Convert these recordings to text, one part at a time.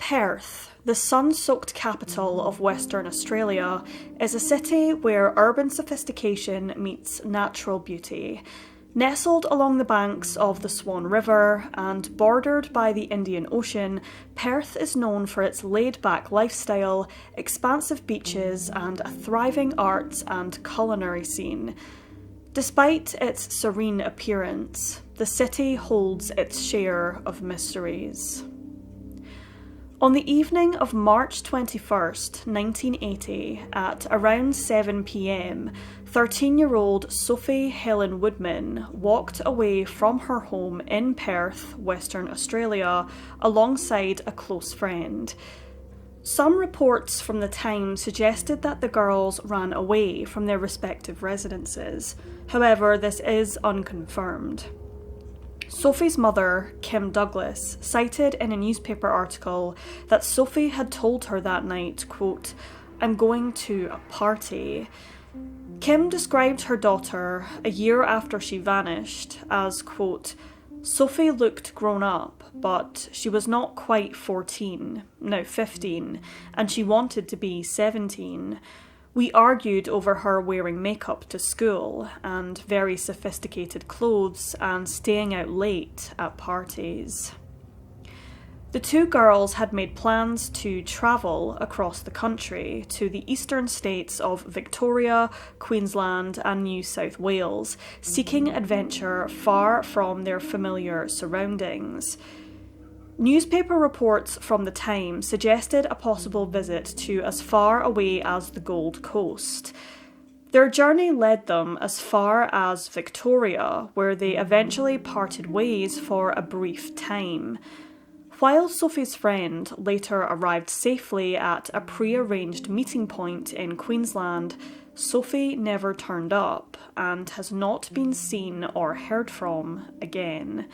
Perth, the sun-soaked capital of Western Australia, is a city where urban sophistication meets natural beauty. Nestled along the banks of the Swan River and bordered by the Indian Ocean, Perth is known for its laid-back lifestyle, expansive beaches, and a thriving arts and culinary scene. Despite its serene appearance, the city holds its share of mysteries. On the evening of March 21st, 1980, at around 7 p.m, 13-year-old Sophie Helen Woodman walked away from her home in Perth, Western Australia, alongside a close friend. Some reports from the time suggested that the girls ran away from their respective residences. However, this is unconfirmed. Sophie's mother, Kim Douglas, cited in a newspaper article that Sophie had told her that night, quote, "I'm going to a party." Kim described her daughter, a year after she vanished, as, quote, "Sophie looked grown up, but she was not quite 14, now 15, and she wanted to be 17. We argued over her wearing makeup to school and very sophisticated clothes and staying out late at parties." The two girls had made plans to travel across the country to the eastern states of Victoria, Queensland, and New South Wales, seeking adventure far from their familiar surroundings. Newspaper reports from the time suggested a possible visit to as far away as the Gold Coast. Their journey led them as far as Victoria, where they eventually parted ways for a brief time. While Sophie's friend later arrived safely at a pre-arranged meeting point in Queensland, Sophie never turned up and has not been seen or heard from again.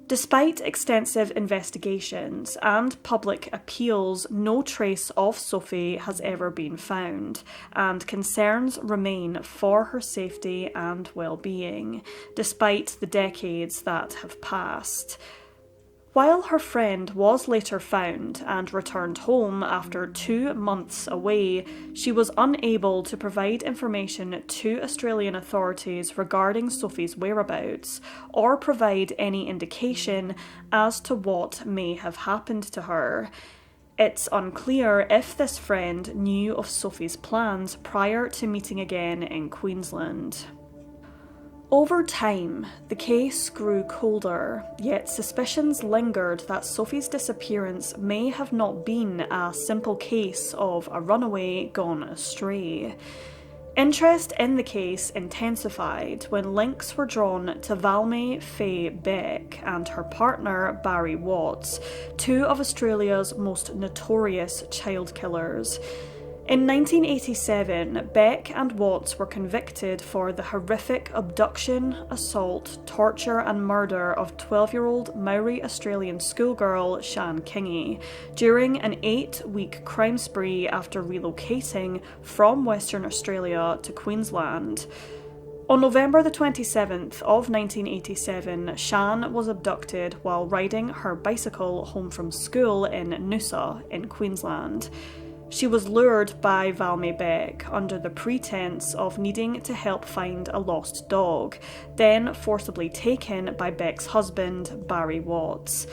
Despite extensive investigations and public appeals, no trace of Sophie has ever been found, and concerns remain for her safety and well-being, despite the decades that have passed. While her friend was later found and returned home after 2 months away, she was unable to provide information to Australian authorities regarding Sophie's whereabouts or provide any indication as to what may have happened to her. It's unclear if this friend knew of Sophie's plans prior to meeting again in Queensland. Over time, the case grew colder, yet suspicions lingered that Sophie's disappearance may have not been a simple case of a runaway gone astray. Interest in the case intensified when links were drawn to Valmy Faye Beck and her partner Barry Watts, two of Australia's most notorious child killers. In 1987, Beck and Watts were convicted for the horrific abduction, assault, torture and murder of 12-year-old Maori Australian schoolgirl Shan Kingi during an 8-week crime spree after relocating from Western Australia to Queensland. On November the 27th of 1987, Shan was abducted while riding her bicycle home from school in Noosa in Queensland. She was lured by Valmy Beck under the pretense of needing to help find a lost dog, then forcibly taken by Beck's husband, Barry Watts.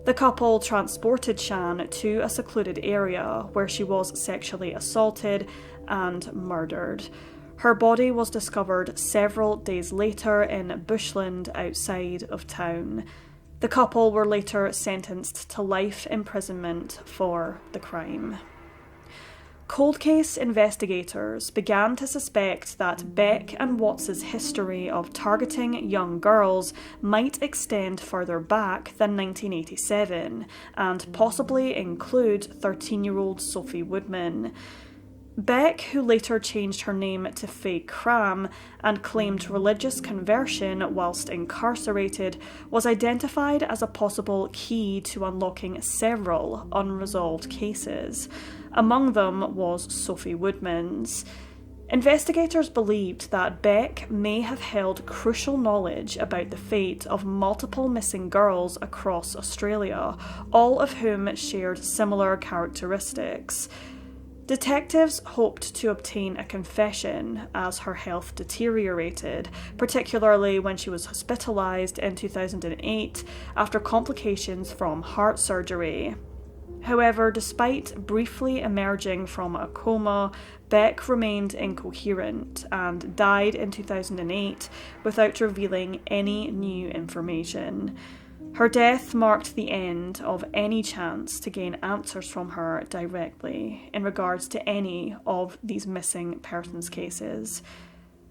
The couple transported Shan to a secluded area where she was sexually assaulted and murdered. Her body was discovered several days later in bushland outside of town. The couple were later sentenced to life imprisonment for the crime. Cold case investigators began to suspect that Beck and Watts' history of targeting young girls might extend further back than 1987 and possibly include 13-year-old Sophie Woodman. Beck, who later changed her name to Faye Cram and claimed religious conversion whilst incarcerated, was identified as a possible key to unlocking several unresolved cases. Among them was Sophie Woodman's. Investigators believed that Beck may have held crucial knowledge about the fate of multiple missing girls across Australia, all of whom shared similar characteristics. Detectives hoped to obtain a confession as her health deteriorated, particularly when she was hospitalised in 2008 after complications from heart surgery. However, despite briefly emerging from a coma, Beck remained incoherent and died in 2008 without revealing any new information. Her death marked the end of any chance to gain answers from her directly in regards to any of these missing persons cases.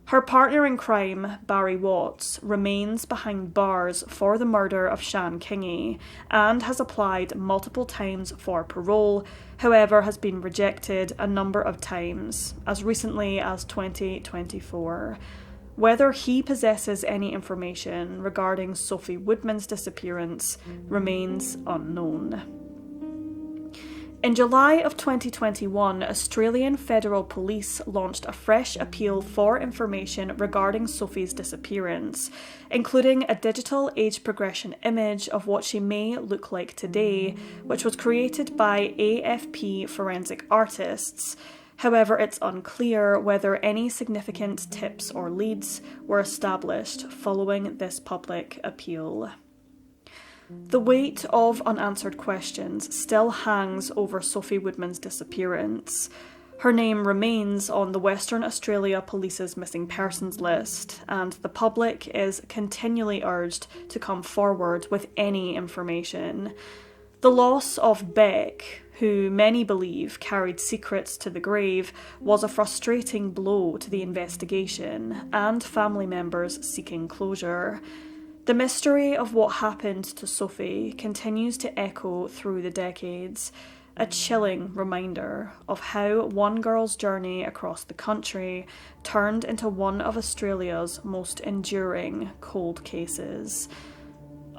Her partner in crime, Barry Watts, remains behind bars for the murder of Shan Kingy and has applied multiple times for parole, however has been rejected a number of times, as recently as 2024. Whether he possesses any information regarding Sophie Woodman's disappearance remains unknown. In July of 2021, Australian Federal Police launched a fresh appeal for information regarding Sophie's disappearance, including a digital age progression image of what she may look like today, which was created by AFP forensic artists. However, it's unclear whether any significant tips or leads were established following this public appeal. The weight of unanswered questions still hangs over Sophie Woodman's disappearance. Her name remains on the Western Australia Police's missing persons list, and the public is continually urged to come forward with any information. The loss of Beck, who many believe carried secrets to the grave, was a frustrating blow to the investigation and family members seeking closure. The mystery of what happened to Sophie continues to echo through the decades, a chilling reminder of how one girl's journey across the country turned into one of Australia's most enduring cold cases.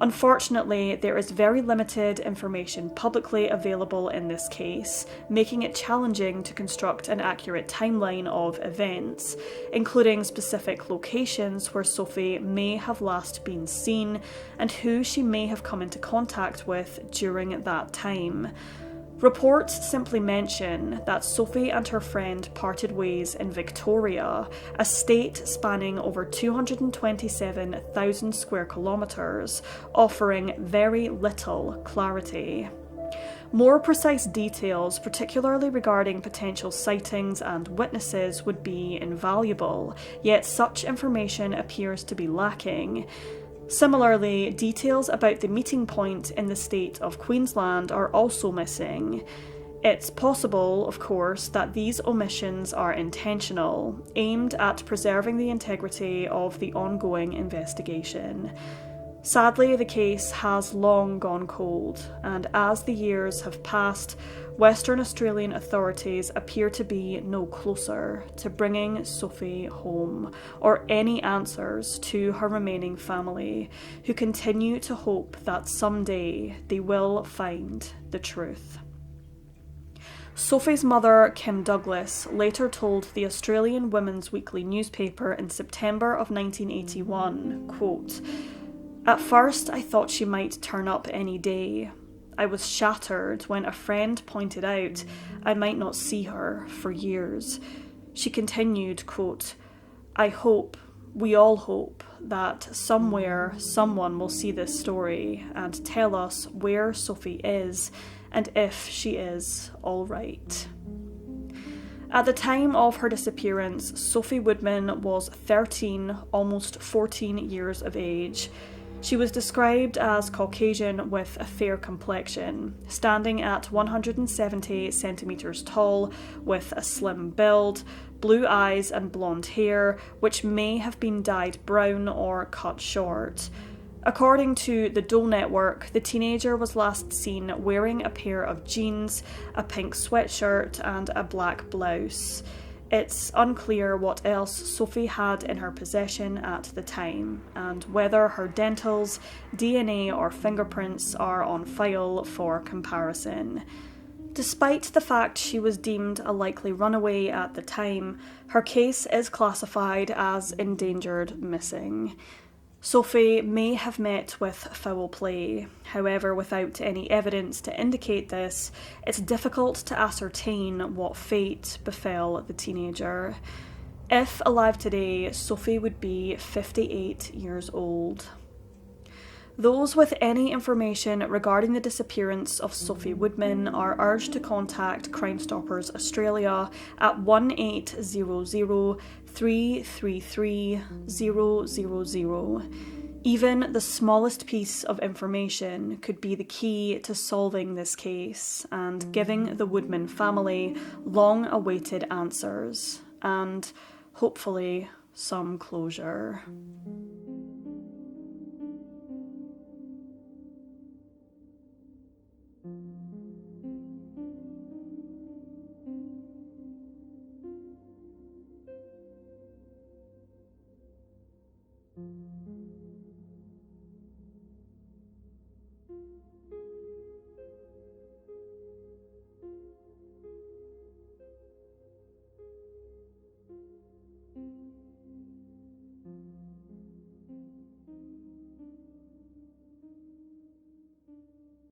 Unfortunately, there is very limited information publicly available in this case, making it challenging to construct an accurate timeline of events, including specific locations where Sophie may have last been seen and who she may have come into contact with during that time. Reports simply mention that Sophie and her friend parted ways in Victoria, a state spanning over 227,000 square kilometres, offering very little clarity. More precise details, particularly regarding potential sightings and witnesses, would be invaluable, yet such information appears to be lacking. Similarly, details about the meeting point in the state of Queensland are also missing. It's possible, of course, that these omissions are intentional, aimed at preserving the integrity of the ongoing investigation. Sadly, the case has long gone cold, and as the years have passed, Western Australian authorities appear to be no closer to bringing Sophie home, or any answers to her remaining family, who continue to hope that someday they will find the truth. Sophie's mother, Kim Douglas, later told the Australian Women's Weekly newspaper in September of 1981, quote, "At first I thought she might turn up any day. I was shattered when a friend pointed out I might not see her for years." She continued, quote, "I hope, we all hope, that somewhere someone will see this story and tell us where Sophie is and if she is all right." At the time of her disappearance, Sophie Woodman was 13, almost 14 years of age. She was described as Caucasian with a fair complexion, standing at 170 centimetres tall, with a slim build, blue eyes and blonde hair, which may have been dyed brown or cut short. According to the Dole Network, the teenager was last seen wearing a pair of jeans, a pink sweatshirt and a black blouse. It's unclear what else Sophie had in her possession at the time, and whether her dentals, DNA or fingerprints are on file for comparison. Despite the fact she was deemed a likely runaway at the time, her case is classified as endangered missing. Sophie may have met with foul play. However, without any evidence to indicate this, it's difficult to ascertain what fate befell the teenager. If alive today, Sophie would be 58 years old. Those with any information regarding the disappearance of Sophie Woodman are urged to contact Crime Stoppers Australia at 1800 333 000. Even the smallest piece of information could be the key to solving this case and giving the Woodman family long-awaited answers and, hopefully, some closure.